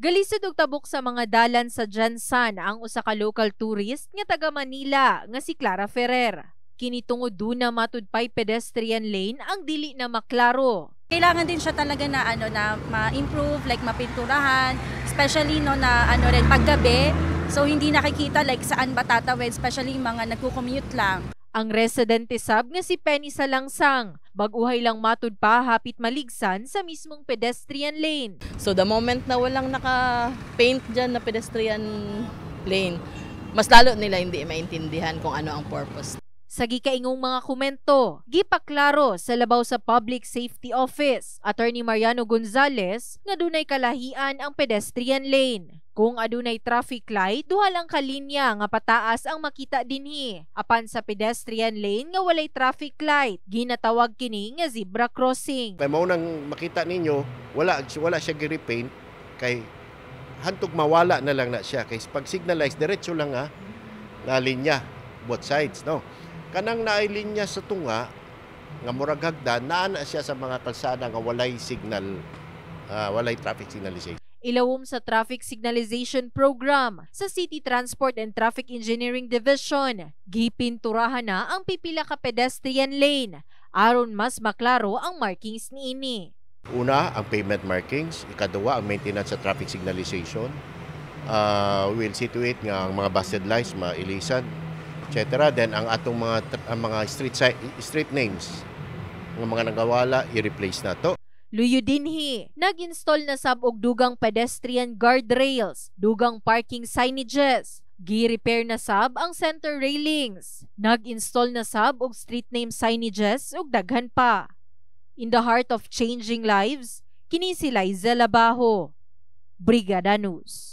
Galisod og tabok sa mga dalan sa Jansan ang usa ka local tourist nga taga Manila nga si Clara Ferrer. Kini tungod duna matud pay pedestrian lane ang dili na maklaro. Kailangan din siya talaga na na ma-improve, like mapinturahan, especially na rin paggabi. So hindi nakikita like saan ba tatawid, especially mga nagko-commute lang. Ang residente sab nga si Penny Salangsang, baguhay lang matud pa hapit maligsan sa mismong pedestrian lane. So the moment na walang naka-paint dyan na pedestrian lane, mas lalo nila hindi maintindihan kung ano ang purpose. Sa gikaingong mga komento, gipaklaro sa labaw sa Public Safety Office, Attorney Mariano Gonzales, nga dunay kalahian ang pedestrian lane. Kung adunay traffic light, duha lang ka linya nga pataas ang makita dinhi. Apan sa pedestrian lane nga walay traffic light, ginatawag kini nga zebra crossing. Kay mao nang makita ninyo, wala siya gi-repaint kay hantog mawala na lang na siya kay pag signalize diretso lang na linya both sides, no. Kanang naay linya sa tunga nga murag hagdan naa na siya sa mga kalsada nga walay signal, walay traffic signalization. Ilawom sa Traffic Signalization Program sa City Transport and Traffic Engineering Division, gipinturahan na ang pipila ka pedestrian lane aron mas maklaro ang markings niini. Una, ang pavement markings. Ikaduwa, ang maintenance sa traffic signalization. We'll see to it nga ang mga busted lights mailisan, etc. Then ang atong mga street names, ang mga nagawala, i-replace na to. Luyo dinhi, nag-install na sab og dugang pedestrian guardrails, dugang parking signages, gi-repair na sab ang center railings, nag-install na sab og street name signages ug daghan pa. In the heart of changing lives, kini si Liza Labajo, Brigada News.